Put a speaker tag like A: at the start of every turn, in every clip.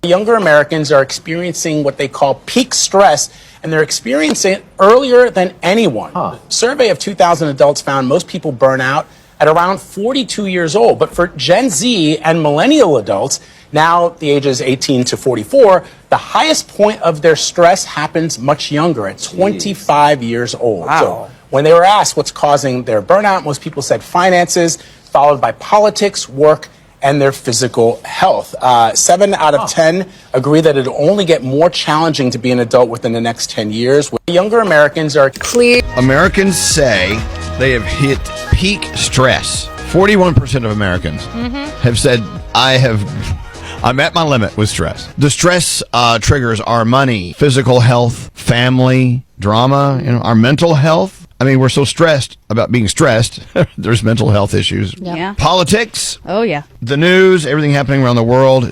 A: Younger Americans are experiencing what they call peak stress, and they're experiencing it earlier than anyone. A survey of 2,000 adults found most people burn out at around 42 years old. But for Gen Z and millennial adults, now the ages 18 to 44, the highest point of their stress happens much younger, at 25 years old.
B: Wow.
A: So when they were asked what's causing their burnout, most people said finances, followed by politics, work, and their physical health. 7 out of 10 agree that it'll only get more challenging to be an adult within the next 10 years. Younger Americans are clear.
C: Americans say they have hit peak stress. 41% of Americans have said, I'm at my limit with stress. The stress triggers our money, physical health, family, drama, our mental health. I mean, we're so stressed about being stressed. There's mental health issues.
D: Yeah.
C: Politics.
D: Oh, yeah.
C: The news, everything happening around the world.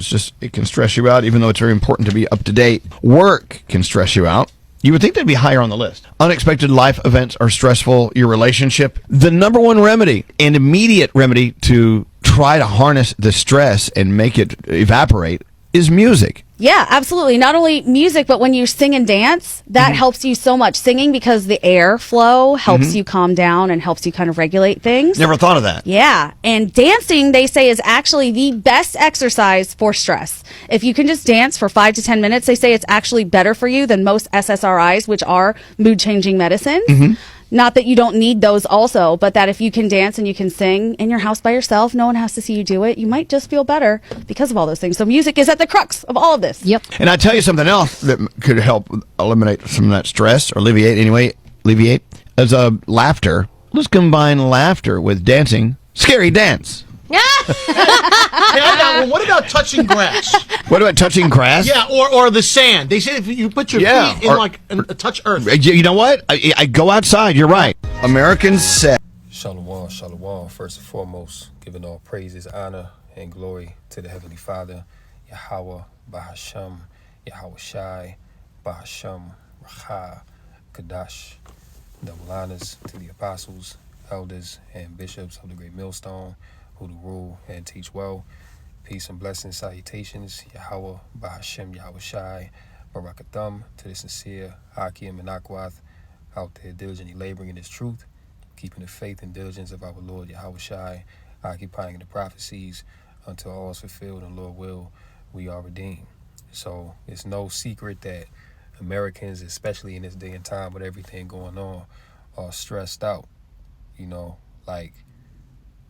C: It can stress you out, even though it's very important to be up to date. Work can stress you out. You would think they'd be higher on the list. Unexpected life events are stressful. Your relationship. The number one remedy, an immediate remedy to try to harness the stress and make it evaporate, is music.
D: Yeah, absolutely. Not only music, but when you sing and dance, that helps you so much. Singing, because the air flow helps you calm down and helps you kind of regulate things.
C: Never thought of that.
D: Yeah. And dancing, they say, is actually the best exercise for stress. If you can just dance for 5 to 10 minutes, they say it's actually better for you than most SSRIs, which are mood-changing medicines. Not that you don't need those also, but that if you can dance and you can sing in your house by yourself, no one has to see you do it, you might just feel better because of all those things. So music is at the crux of all of this.
E: Yep.
C: And I tell you something else that could help eliminate some of that stress, or alleviate, is laughter. Let's combine laughter with dancing. Scary dance.
B: What about touching grass?
C: What about touching grass?
B: Yeah, or the sand. They say if you put your feet in touch earth.
C: You know what? I go outside. You're right. Americans say.
F: Shalom, shalom. First and foremost, giving all praises, honor, and glory to the Heavenly Father, Yahweh, Bahasham, Yahweh Shai, Bahasham, Racha, Kadash. Double honors to the apostles, elders, and bishops of the Great Millstone, who to rule and teach well. Peace and blessings, salutations, Yahweh, Bahashem, Yahweh Shai, Barakathum, to the sincere Hakim and Akwath, out there diligently laboring in His truth, keeping the faith and diligence of our Lord Yahweh Shai, occupying the prophecies until all is fulfilled and Lord will, we are redeemed. So it's no secret that Americans, especially in this day and time with everything going on, are stressed out. Like,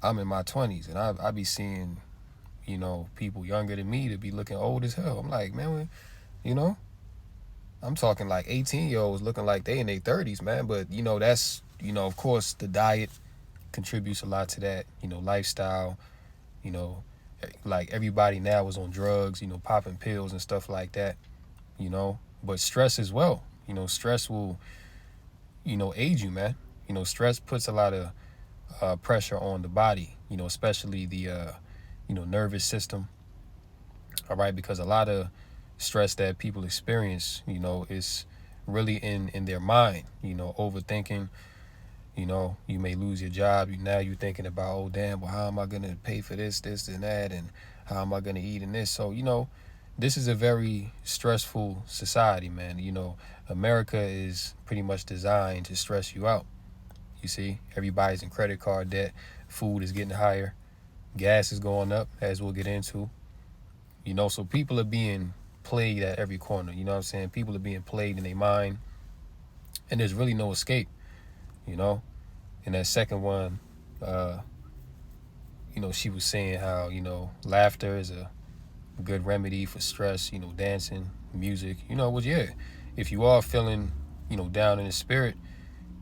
F: I'm in my 20s, and I be seeing, people younger than me to be looking old as hell. I'm like, man, I'm talking like 18-year-olds looking like they in their 30s, man. But, that's, of course, the diet contributes a lot to that, lifestyle, like everybody now is on drugs, popping pills and stuff like that, but stress as well. Stress will, age you, man. Stress puts a lot of pressure on the body, especially the, nervous system. All right, because a lot of stress that people experience, is really in their mind, overthinking. You may lose your job. Now you're thinking about, oh, damn, well, how am I going to pay for this, and that, and how am I going to eat in this? So, this is a very stressful society, man. America is pretty much designed to stress you out. You see, everybody's in credit card debt. Food is getting higher. Gas is going up, as we'll get into. So people are being played at every corner. You know what I'm saying? People are being played in their mind. And there's really no escape, And that second one, she was saying how, laughter is a good remedy for stress, dancing, music. If you are feeling, down in the spirit,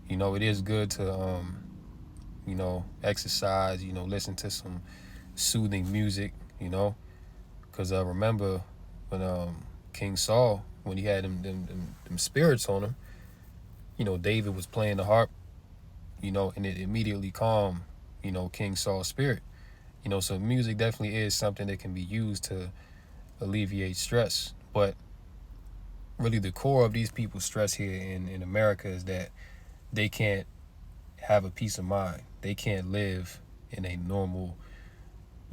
F: it is good to, exercise, listen to some soothing music, because I remember when King Saul, when he had them spirits on him, David was playing the harp, and it immediately calmed, King Saul's spirit. So music definitely is something that can be used to alleviate stress. But really the core of these people's stress here in America is that they can't have a peace of mind. They can't live in a normal,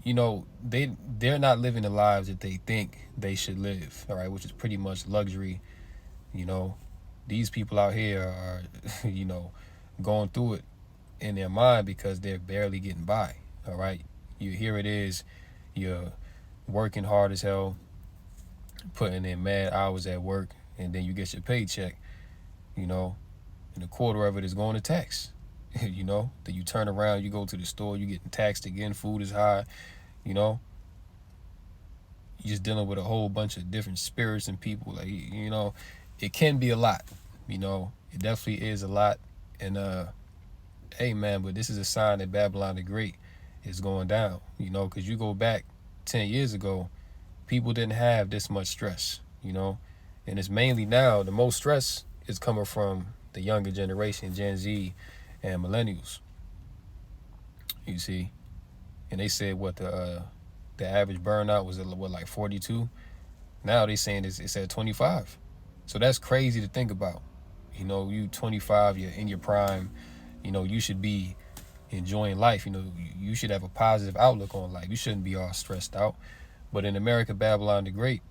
F: you know, they're not living the lives that they think they should live, all right, which is pretty much luxury. You know, these people out here are, you know, going through it in their mind because they're barely getting by, all right. Here it is, you're working hard as hell, putting in mad hours at work, and then you get your paycheck, you know, and a quarter of it is going to tax. You know, then you turn around, you go to the store, you getting taxed again, food is high, you know. You're just dealing with a whole bunch of different spirits and people, like, you know, it can be a lot, you know, it definitely is a lot. And hey man, but this is a sign that Babylon the Great is going down, you know, because you go back 10 years ago, people didn't have this much stress, you know, and it's mainly now the most stress is coming from the younger generation, Gen Z and millennials, you see. And they said what the average burnout was at, what, like 42. Now they saying it's at 25. So that's crazy to think about. You know, you 25, you're in your prime, you know, you should be enjoying life. You know, you should have a positive outlook on life. You shouldn't be all stressed out. But in America, Babylon the Great,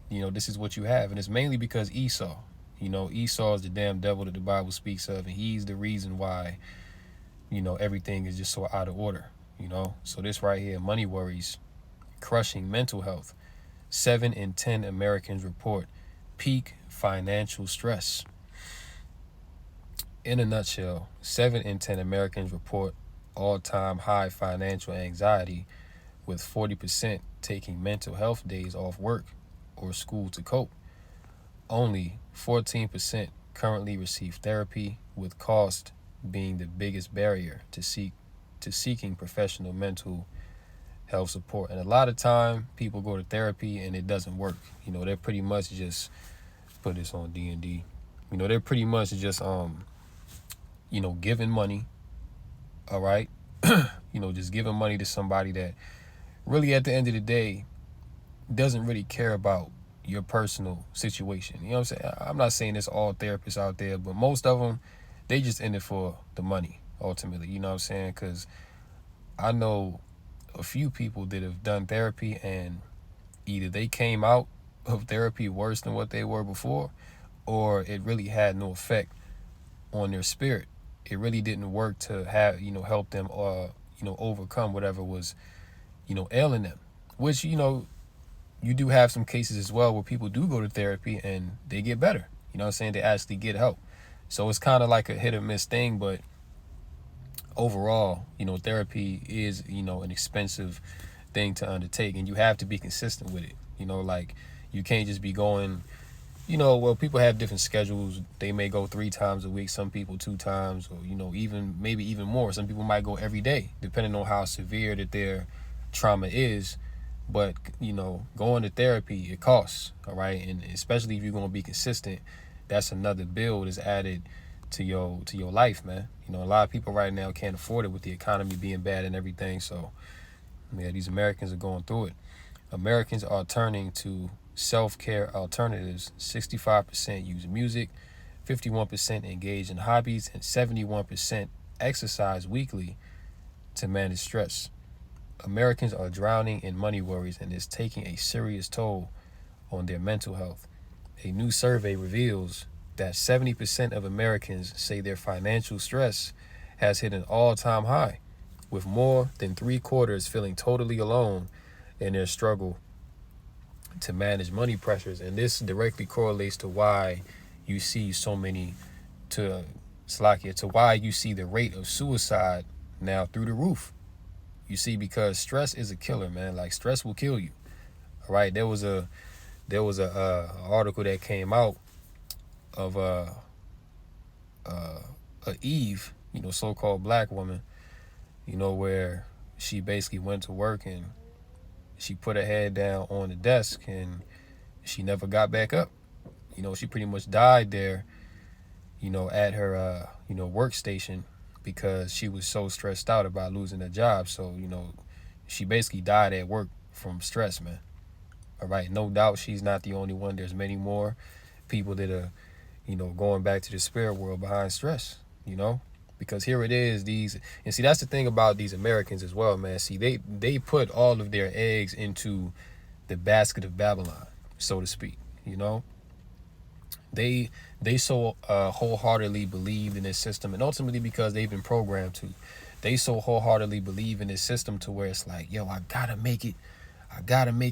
F: you know, this is what you have. And it's mainly because Esau, you know, Esau is the damn devil that the Bible speaks of. And he's the reason why, you know, everything is just so out of order, you know. So this right here, money worries, crushing mental health. 7 in 10 Americans report peak financial stress. In a nutshell, 7 in 10 Americans report all-time high financial anxiety, with 40% taking mental health days off work or school to cope. Only 14% currently receive therapy, with cost being the biggest barrier to seeking professional mental health support. And a lot of time people go to therapy and it doesn't work. You know, they're pretty much just, put this on D&D, you know, they're pretty much just you know, giving money, all right. You know, just giving money to somebody that really at the end of the day doesn't really care about your personal situation. You know what I'm saying? I'm not saying it's all therapists out there, but most of them, they just in it for the money ultimately. You know what I'm saying? Because I know a few people that have done therapy and either they came out of therapy worse than what they were before, or it really had no effect on their spirit. It really didn't work to have, you know, help them you know, overcome whatever was, you know, ailing them. Which, you know, you do have some cases as well where people do go to therapy and they get better. You know what I'm saying? They actually get help. So it's kind of like a hit or miss thing, but overall, you know, therapy is, you know, an expensive thing to undertake, and you have to be consistent with it. You know, like, you can't just be going, you know, well, people have different schedules. They may go 3 times a week, some people 2 times, or, you know, even maybe even more. Some people might go every day, depending on how severe that their trauma is. But, you know, going to therapy, it costs, all right? And especially if you're going to be consistent, that's another bill that's added to your life, man. You know, a lot of people right now can't afford it with the economy being bad and everything. So, yeah, these Americans are going through it. Americans are turning to self-care alternatives. 65% use music, 51% engage in hobbies, and 71% exercise weekly to manage stress. Americans are drowning in money worries, and it's taking a serious toll on their mental health. A new survey reveals that 70% of Americans say their financial stress has hit an all-time high, with more than 3/4 feeling totally alone in their struggle to manage money pressures. And this directly correlates to why you see so many, to why you see the rate of suicide now through the roof. You see, because stress is a killer, man. Like, stress will kill you. All right. There was a article that came out of a Eve, you know, so-called black woman, you know, where she basically went to work and she put her head down on the desk and she never got back up. You know, she pretty much died there, you know, at her you know, workstation, because she was so stressed out about losing her job. So, you know, she basically died at work from stress, man. All right. No doubt she's not the only one. There's many more people that are, you know, going back to the spirit world behind stress, you know, Because here it is, and see, that's the thing about these Americans as well, man. See, they put all of their eggs into the basket of Babylon, so to speak. You know, they so wholeheartedly believe in this system, and ultimately because they've been programmed to, they so wholeheartedly believe in this system to where it's like, yo, I gotta make it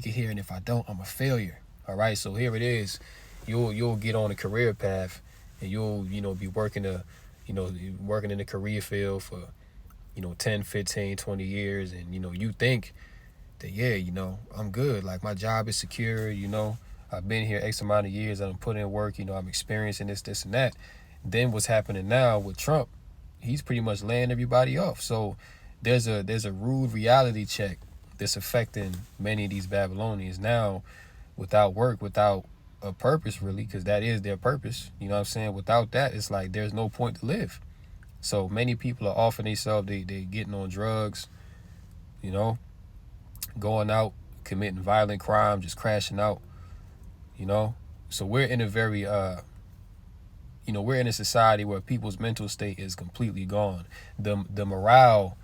F: here, and if I don't, I'm a failure. All right, so here it is, you'll get on a career path, and you'll be working in the career field for 10, 15, 20 years, and you think that, yeah, I'm good, like my job is secure, I've been here X amount of years, I'm putting in work, I'm experiencing this and that. Then what's happening now with Trump, he's pretty much laying everybody off. So there's a rude reality check that's affecting many of these Babylonians now, without work, without a purpose, really, because that is their purpose. You know what I'm saying? Without that, it's like there's no point to live. So many people are offing themselves, they getting on drugs, going out, committing violent crime, just crashing out, So we're in a very, we're in a society where people's mental state is completely gone. The morale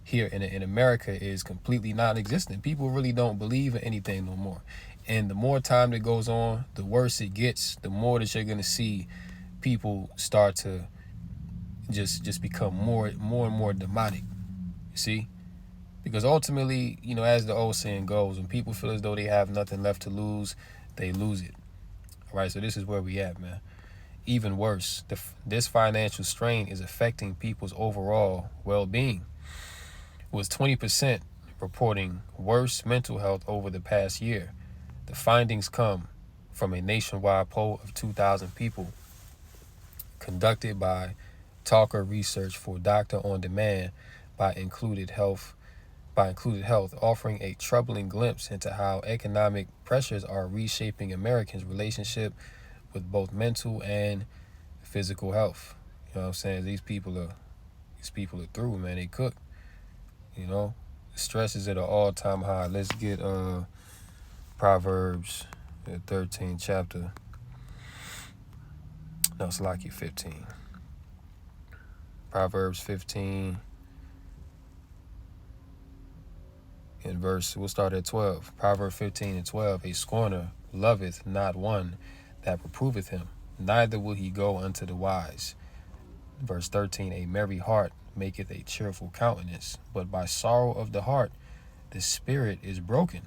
F: here in America is completely non-existent. People really don't believe in anything no more. And the more time that goes on, the worse it gets, the more that you're going to see people start to just become more and more demonic. You see? Because ultimately, as the old saying goes, when people feel as though they have nothing left to lose, they lose it. All right, so this is where we at, man. Even worse, this financial strain is affecting people's overall well-being. Was 20% reporting worse mental health over the past year. The findings come from a nationwide poll of 2,000 people conducted by Talker Research for Doctor on Demand by Included Health, offering a troubling glimpse into how economic pressures are reshaping Americans' relationship with both mental and physical health. You know what I'm saying? These people are through, man. They cook. Stress is at an all-time high. Let's get Proverbs, the 13th chapter. No, it's like 15. Proverbs 15 in verse, we'll start at 12. Proverbs 15:12. A scorner loveth not one that reproveth him, neither will he go unto the wise. Verse 13. A merry heart maketh a cheerful countenance, but by sorrow of the heart the spirit is broken.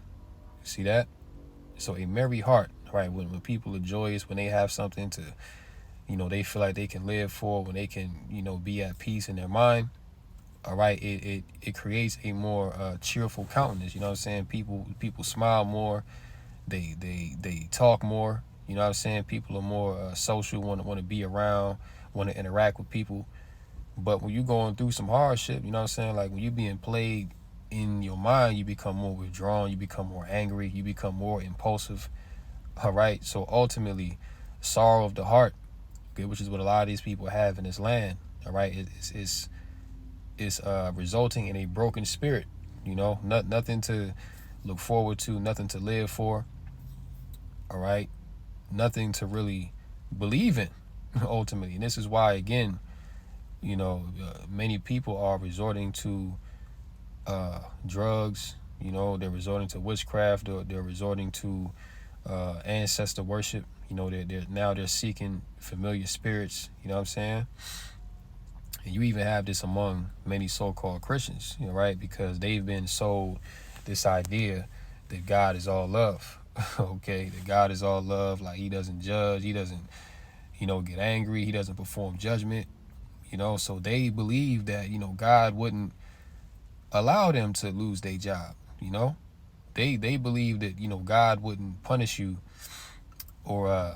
F: See that? So a merry heart, right? When people are joyous, when they have something to, they feel like they can live for, when they can, be at peace in their mind. All right, it creates a more cheerful countenance. You know what I'm saying? People smile more, they talk more. You know what I'm saying? People are more social, want to be around, want to interact with people. But when you're going through some hardship, you know what I'm saying? Like when you're being played in your mind, you become more withdrawn, you become more angry, you become more impulsive. All right. So ultimately, sorrow of the heart, okay, which is what a lot of these people have in this land. All right. It's resulting in a broken spirit, nothing to look forward to, nothing to live for. All right. Nothing to really believe in ultimately. And this is why, again, many people are resorting to drugs, they're resorting to witchcraft, or they're resorting to ancestor worship. They're seeking familiar spirits, you know what I'm saying? And you even have this among many so-called Christians, right? Because they've been sold this idea that God is all love. Okay, that God is all love, like he doesn't judge, he doesn't, get angry, he doesn't perform judgment. So they believe that, God wouldn't allow them to lose their job. They believe that, God wouldn't punish you or,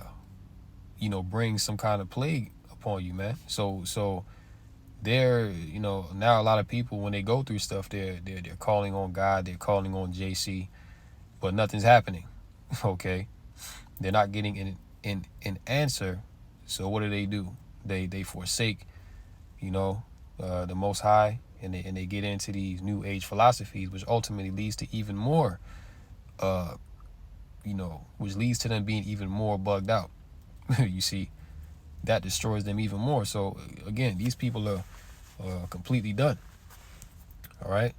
F: bring some kind of plague upon you, man. So they're, now a lot of people, when they go through stuff, they're calling on God, they're calling on JC, but nothing's happening. Okay. They're not getting an answer. So what do? They forsake, the Most High, and they get into these new age philosophies, which ultimately leads to even more, which leads to them being even more bugged out. You see, that destroys them even more. So again, these people are completely done. All right.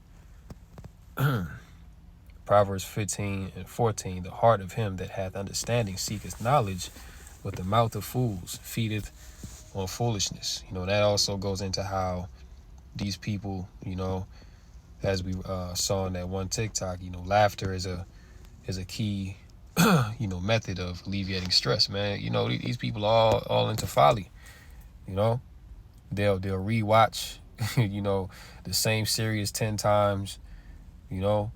F: Proverbs 15:14, the heart of him that hath understanding seeketh knowledge, but the mouth of fools feedeth on foolishness. That also goes into how these people, as we saw in that one TikTok, laughter is a key, method of alleviating stress, man. These people are all into folly. They'll rewatch, the same series 10 times. They'll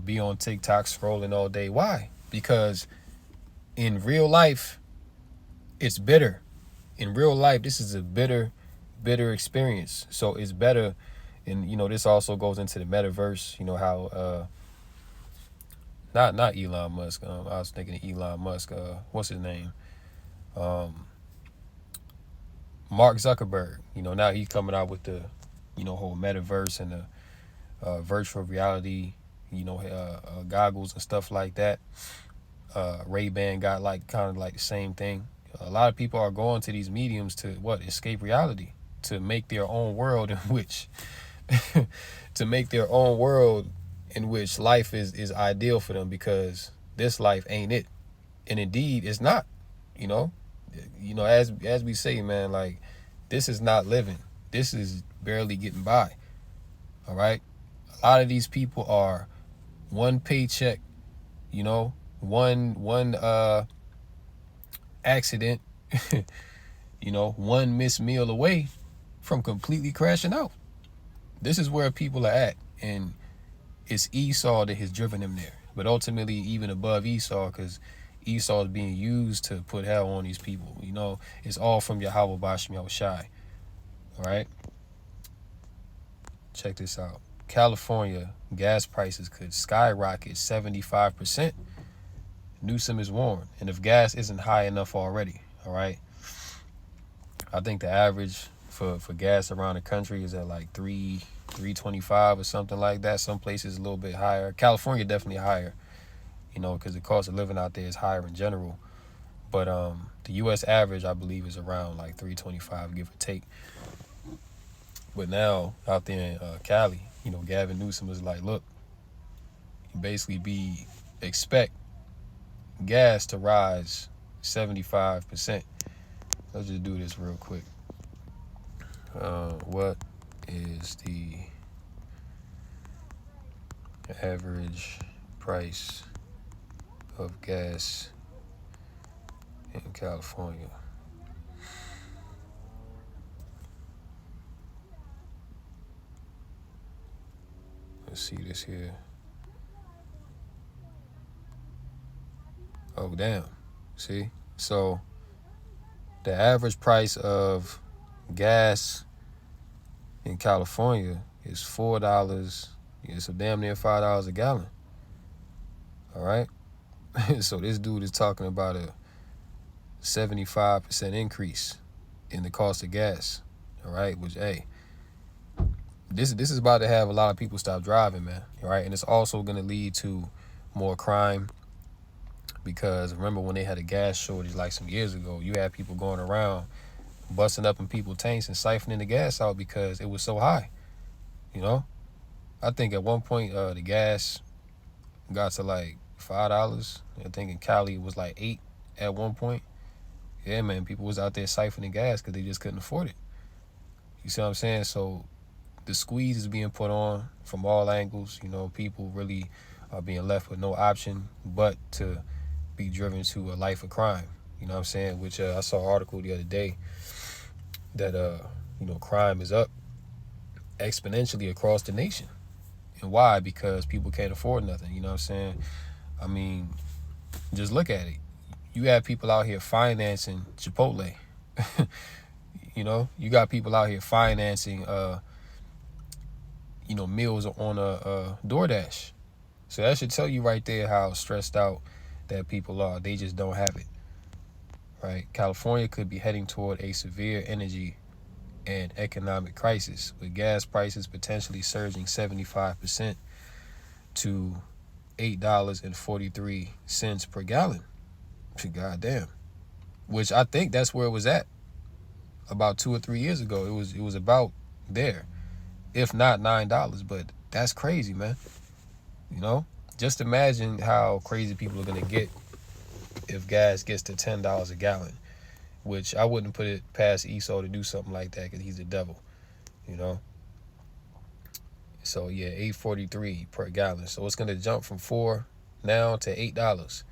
F: be on TikTok scrolling all day. Why? Because in real life, it's bitter. In real life, this is a bitter experience. So it's better. And this also goes into the metaverse. How not Elon Musk. I was thinking of Elon Musk. What's his name? Mark Zuckerberg. Now he's coming out with the whole metaverse and the virtual reality, goggles and stuff like that. Ray-Ban got kind of like the same thing. A lot of people are going to these mediums to escape reality, to make their own world in which life is ideal for them, because this life ain't it. And indeed it's not. As we say, man, like, this is not living. This is barely getting by. All right. A lot of these people are one paycheck, one accident, one missed meal away from completely crashing out. This is where people are at, and it's Esau that has driven them there. But ultimately, even above Esau, because Esau is being used to put hell on these people. It's all from Yahweh Bashim Yahushai. All right. Check this out. California gas prices could skyrocket 75%. Newsom is warned. And if gas isn't high enough already, all right, I think the average for gas around the country is at like $3.25 or something like that. Some places a little bit higher. California definitely higher, because the cost of living out there is higher in general. But the U.S. average, I believe, is around like $3.25, give or take. But now out there in Cali, Gavin Newsom is like, look, you basically expect gas to rise 75%. Let's just do this real quick. What is the average price of gas in California? Let's see this here. Oh, damn. See? So the average price of gas in California is $4. So damn near $5 a gallon. All right. So this dude is talking about a 75% increase in the cost of gas. All right. Which, hey, this is about to have a lot of people stop driving, man. All right. And it's also going to lead to more crime. Because remember when they had a gas shortage like some years ago, you had people going around busting up in people's tanks and siphoning the gas out because it was so high. I think at one point the gas got to like $5. I think in Cali it was like $8 at one point. Yeah, man, people was out there siphoning gas because they just couldn't afford it. You see what I'm saying? So the squeeze is being put on from all angles. People really are being left with no option but to be driven to a life of crime. You know what I'm saying? Which I saw an article the other day that crime is up exponentially across the nation. And why? Because people can't afford nothing. You know what I'm saying? I mean, just look at it. You have people out here financing Chipotle. You got people out here financing meals on a DoorDash. So that should tell you right there how stressed out that people are. They just don't have it. Right? California could be heading toward a severe energy and economic crisis, with gas prices potentially surging 75% to $8.43 per gallon. Goddamn. Which I think that's where it was at about 2 or 3 years ago. It was about there, if not $9. But that's crazy, man. You know, just imagine how crazy people are gonna get if gas gets to $10 a gallon. Which I wouldn't put it past Esau to do something like that, because he's the devil. You know. So yeah, $8.43 per gallon. So it's gonna jump from $4 now to $8,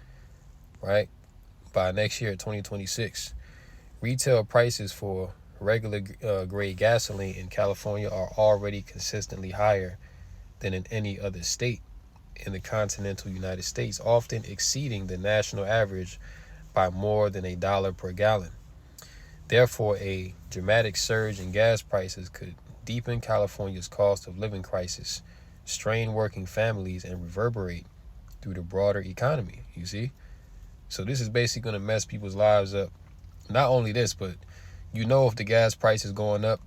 F: right? By next year, 2026. Retail prices for regular grade gasoline in California are already consistently higher than in any other state in the continental United States, often exceeding the national average by more than $1 per gallon. Therefore, a dramatic surge in gas prices could deepen California's cost of living crisis, strain working families, and reverberate through the broader economy, you see? So this is basically going to mess people's lives up. Not only this, but you know, if the gas price is going up,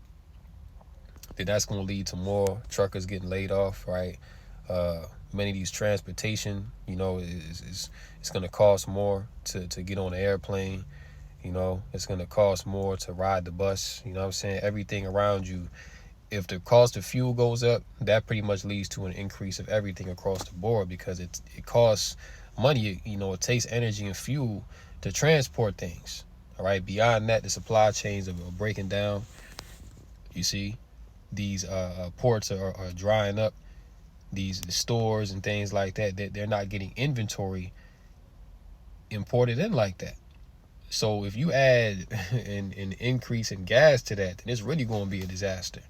F: then that's going to lead to more truckers getting laid off, right? Many of these transportation, you know, is it's going to cost more to get on the airplane. You know, it's going to cost more to ride the bus. You know what I'm saying? Everything around you. If the cost of fuel goes up, that pretty much leads to an increase of everything across the board, because it costs money. You know, it takes energy and fuel to transport things. All right. Beyond that, the supply chains are breaking down. You see, these ports are drying up. These stores and things like that, they're not getting inventory imported in like that. So if you add an increase in gas to that, then it's really going to be a disaster.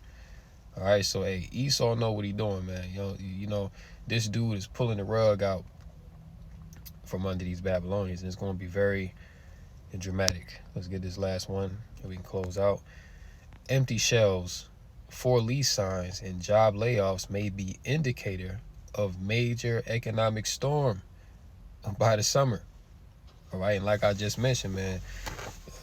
F: All right, so hey, Esau know what he doing, man. You know, this dude is pulling the rug out from under these Babylonians, and it's going to be very dramatic. Let's get this last one, and we can close out. Empty shelves, for lease signs, and job layoffs may be indicator of major economic storm by the summer. All right, and like I just mentioned, man,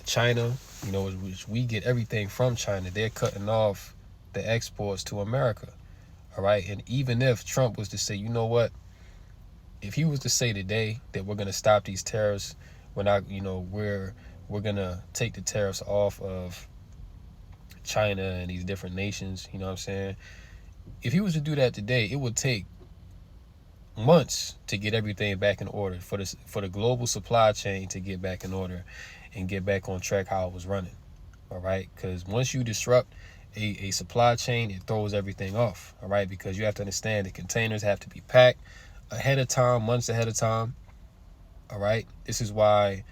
F: China, you know, which we get everything from China, they're cutting off the exports to America. All right, and even if Trump was to say, you know what, if he was to say today that we're going to stop these tariffs, we're not, you know, we're going to take the tariffs off of China and these different nations, you know what I'm saying? If he was to do that today, it would take months to get everything back in order, for the global supply chain to get back in order and get back on track how it was running. All right, because once you disrupt a supply chain, it throws everything off. All right, because you have to understand the containers have to be packed ahead of time, months ahead of time. All right, this is why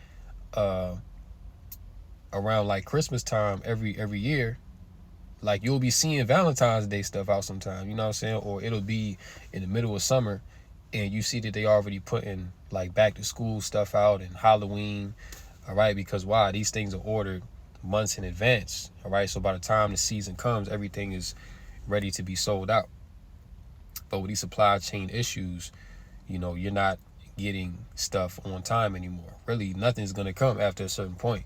F: around like Christmas time every year, like you'll be seeing Valentine's Day stuff out sometime, you know what I'm saying? Or it'll be in the middle of summer and you see that they already putting like back to school stuff out and Halloween. All right, because why? These things are ordered months in advance. All right, so by the time the season comes, everything is ready to be sold out. But with these supply chain issues, you know, you're not getting stuff on time anymore. Really, nothing's going to come after a certain point.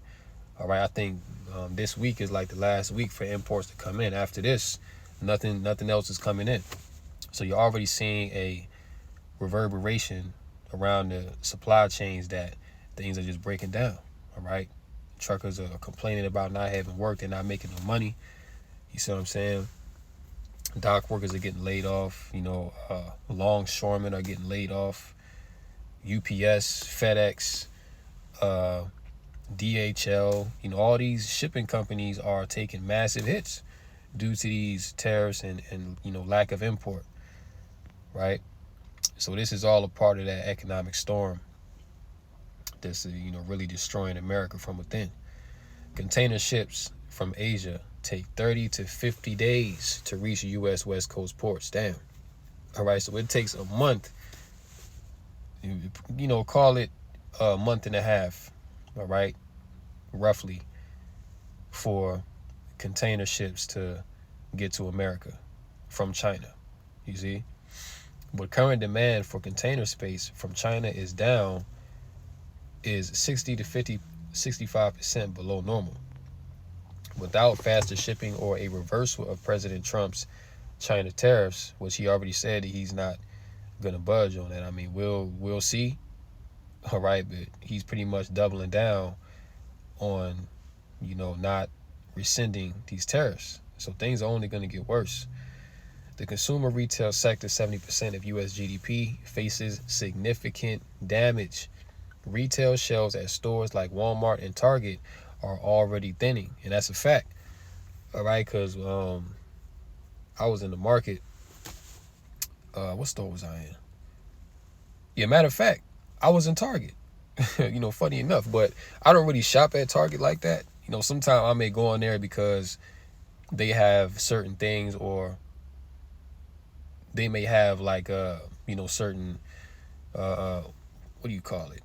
F: All right, I think this week is like the last week for imports to come in. After this, nothing else is coming in. So you're already seeing a reverberation around the supply chains that things are just breaking down. All right, truckers are complaining about not having work. They're not making no money. You see what I'm saying? Dock workers are getting laid off. You know, longshoremen are getting laid off. UPS, FedEx, DHL, you know, all these shipping companies are taking massive hits due to these tariffs and you know, lack of import, right? So this is all a part of that economic storm that's, you know, really destroying America from within. Container ships from Asia take 30 to 50 days to reach U.S. West Coast ports. Damn. All right, so it takes a month, you know, call it a month and a half, all right, roughly, for container ships to get to America from China, you see? But current demand for container space from China is 60 to 65% below normal. Without faster shipping or a reversal of President Trump's China tariffs, which he already said that he's not gonna budge on that. I mean, we'll see. All right, but he's pretty much doubling down on, you know, not rescinding these tariffs. So things are only going to get worse. The consumer retail sector, 70% of U.S. GDP, faces significant damage. Retail shelves at stores like Walmart and Target are already thinning, and that's a fact. All right, because I was in the market. What store was I in? Yeah, matter of fact, I was in Target. Funny enough, but I don't really shop at Target like that. Sometimes I may go in there because they have certain things, or they may have like certain what do you call it,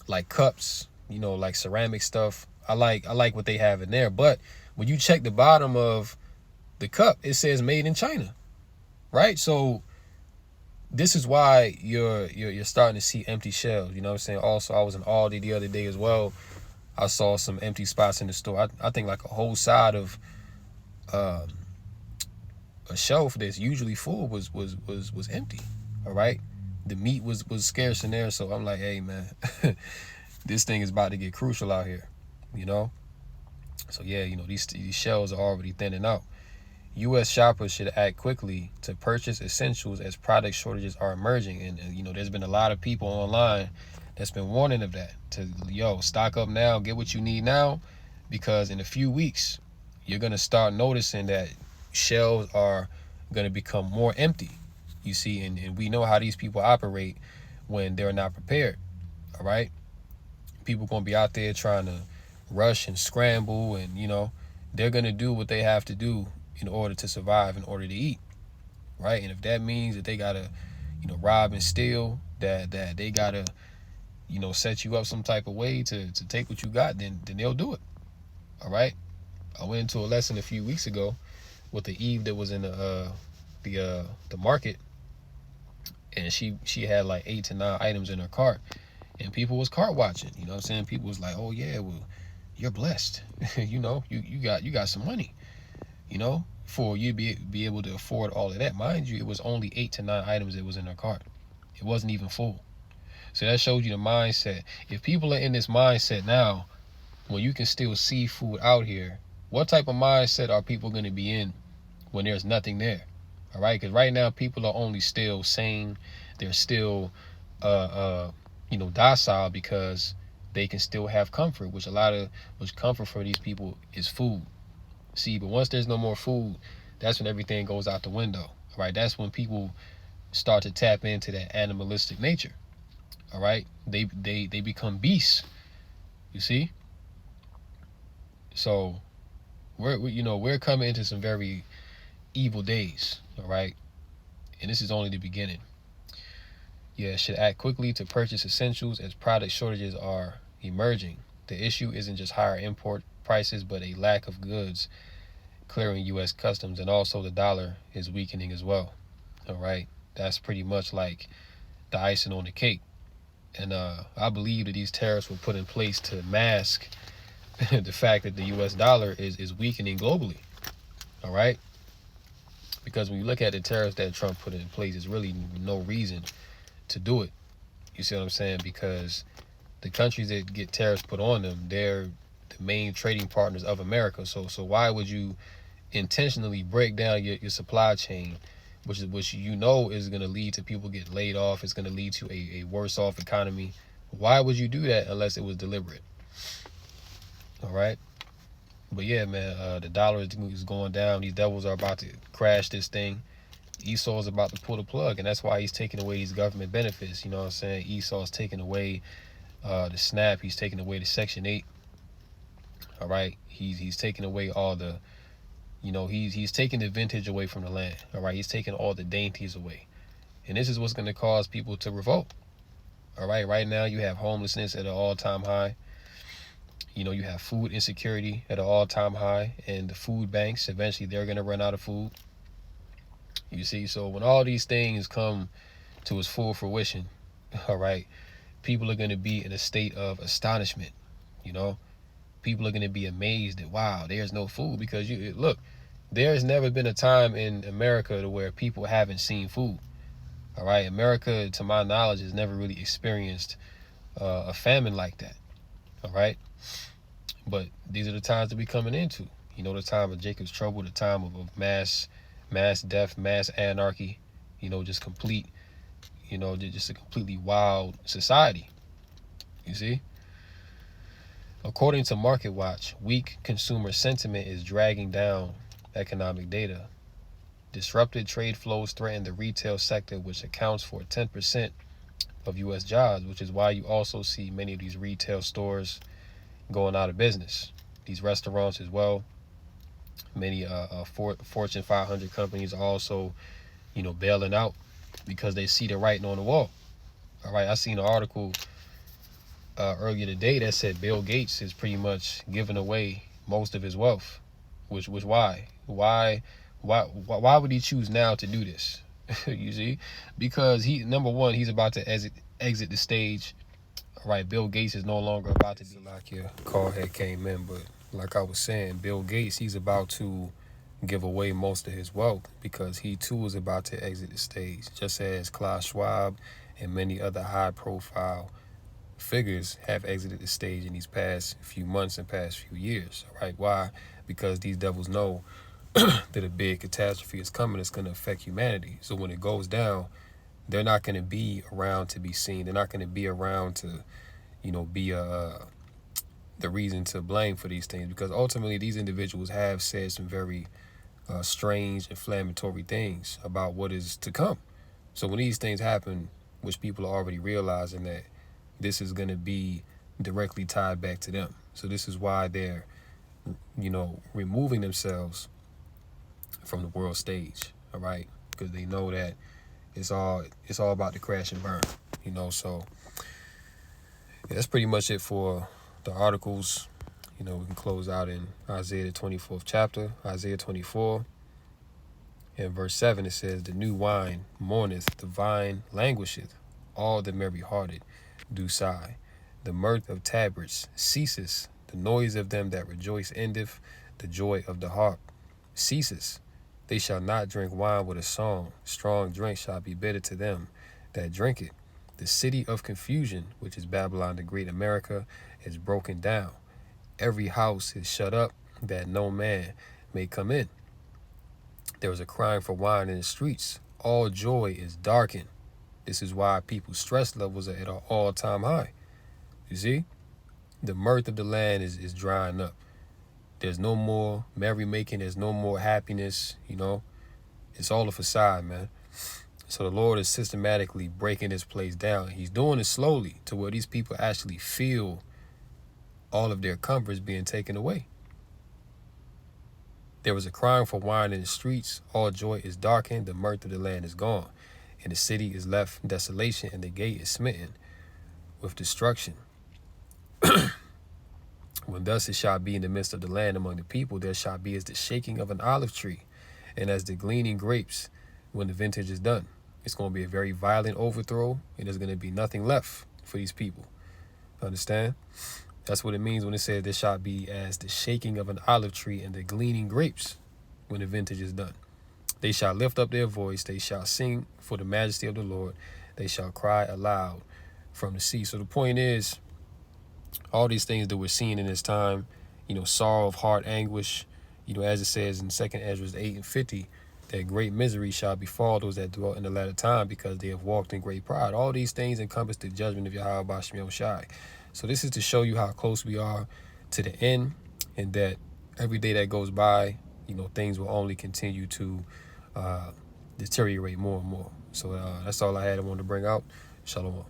F: like cups, like ceramic stuff. I like what they have in there. But when you check the bottom of the cup, it says made in China, right? So this is why you're starting to see empty shelves. You know what I'm saying? Also, I was in Aldi the other day as well. I saw some empty spots in the store. I think like a whole side of a shelf that's usually full was empty. All right, the meat was scarce in there. So I'm like, hey man, this thing is about to get crucial out here. So yeah, these shelves are already thinning out. U.S. shoppers should act quickly to purchase essentials as product shortages are emerging. And there's been a lot of people online that's been warning of that. Stock up now, get what you need now, because in a few weeks, you're going to start noticing that shelves are going to become more empty. You see, and we know how these people operate when they're not prepared. All right? People going to be out there trying to rush and scramble, and, they're going to do what they have to do in order to survive, in order to eat, right? And if that means that they gotta, rob and steal, that they gotta, set you up some type of way to take what you got, then they'll do it. All right. I went into a lesson a few weeks ago with the Eve that was in the market, and she had like 8 to 9 items in her cart, and people was cart watching. You know what I'm saying? People was like, oh yeah, well, you're blessed. you got some money. For you be able to afford all of that. Mind you, it was only 8 to 9 items that was in her cart. It wasn't even full. So that shows you the mindset. If people are in this mindset now, when you can still see food out here, what type of mindset are people going to be in when there's nothing there? All right, because right now people are only still sane. They're still, docile because they can still have comfort, which comfort for these people is food. See, but once there's no more food, that's when everything goes out the window. All right, that's when people start to tap into that animalistic nature. All right, they become beasts. You see. So we're coming into some very evil days. All right, and this is only the beginning. Yeah, should act quickly to purchase essentials as product shortages are emerging. The issue isn't just higher import prices, but a lack of goods clearing U.S. customs, and also the dollar is weakening as well. All right, that's pretty much like the icing on the cake. And I believe that these tariffs were put in place to mask the fact that the U.S. dollar is weakening globally. All right, because when you look at the tariffs that Trump put in place, there's really no reason to do it. You see what I'm saying? Because the countries that get tariffs put on them, they're the main trading partners of America. So why would you intentionally break down your supply chain, which is going to lead to people getting laid off? It's going to lead to a worse off economy. Why would you do that unless it was deliberate? All right. But yeah, man, the dollar is going down. These devils are about to crash this thing. Esau's about to pull the plug, and that's why he's taking away these government benefits. You know what I'm saying? Esau's taking away the SNAP. He's taking away the Section 8. All right. He's taking away all the, he's taking the vintage away from the land. All right. He's taking all the dainties away. And this is what's going to cause people to revolt. All right. Right now, you have homelessness at an all-time high. You have food insecurity at an all-time high, and the food banks, eventually they're going to run out of food. You see, so when all these things come to its full fruition, all right, people are going to be in a state of astonishment. People are going to be amazed that, wow, there's no food. Because look, there's never been a time in America to where people haven't seen food. All right, America, to my knowledge, has never really experienced a famine like that. All right, but these are the times that we're coming into. You know, the time of Jacob's trouble, the time of mass death, mass anarchy, just complete, just a completely wild society. You see? According to Market Watch, weak consumer sentiment is dragging down economic data. Disrupted trade flows threaten the retail sector, which accounts for 10% of U.S. jobs, which is why you also see many of these retail stores going out of business. These restaurants as well. Many Fortune 500 companies are also, bailing out because they see the writing on the wall. All right, I seen an article earlier today that said Bill Gates is pretty much giving away most of his wealth. Which why? Why would he choose now to do this? You see, because number one, he's about to exit the stage. All right, Bill Gates is no longer about to be like your call had came in, but like I was saying, Bill Gates, he's about to give away most of his wealth because he too is about to exit the stage, just as Klaus Schwab and many other high-profile figures have exited the stage in these past few months and past few years. All right, why? Because these devils know that a big catastrophe is coming. It's going to affect humanity. So when it goes down, they're not going to be around to be seen. They're not going to be around to, be the reason to blame for these things, because ultimately these individuals have said some very strange, inflammatory things about what is to come. So when these things happen, which people are already realizing that this is going to be directly tied back to them. So this is why they're, removing themselves from the world stage. All right, because they know that it's all about the crash and burn. So yeah, that's pretty much it for the articles. We can close out in Isaiah the 24th chapter, Isaiah 24. In verse 7, it says, "The new wine mourneth, the vine languisheth, all the merry-hearted do sigh. The mirth of tabrets ceases, the noise of them that rejoice endeth, the joy of the harp ceases. They shall not drink wine with a song, strong drink shall be bitter to them that drink it. The city of confusion, which is Babylon the great America, is broken down. Every house is shut up, that no man may come in. There is a crying for wine in the streets. All joy is darkened." This is why people's stress levels are at an all-time high. You see? The mirth of the land is drying up. There's no more merrymaking. There's no more happiness. It's all a facade, man. So the Lord is systematically breaking this place down. He's doing it slowly to where these people actually feel all of their comforts being taken away. There was a crying for wine in the streets. All joy is darkened. The mirth of the land is gone. And the city is left desolation, and the gate is smitten with destruction. When thus it shall be in the midst of the land among the people, there shall be as the shaking of an olive tree, and as the gleaning grapes when the vintage is done. It's going to be a very violent overthrow, and there's going to be nothing left for these people. Understand? That's what it means when it says there shall be as the shaking of an olive tree and the gleaning grapes when the vintage is done. They shall lift up their voice. They shall sing for the majesty of the Lord. They shall cry aloud from the sea. So the point is, all these things that we're seeing in this time, sorrow of heart, anguish, as it says in 2nd Ezra 8:50, that great misery shall befall those that dwell in the latter time because they have walked in great pride. All these things encompass the judgment of Yahweh Bashim Yoshai. So this is to show you how close we are to the end, and that every day that goes by, things will only continue to deteriorate more and more. So that's all I wanted to bring out. Shalom.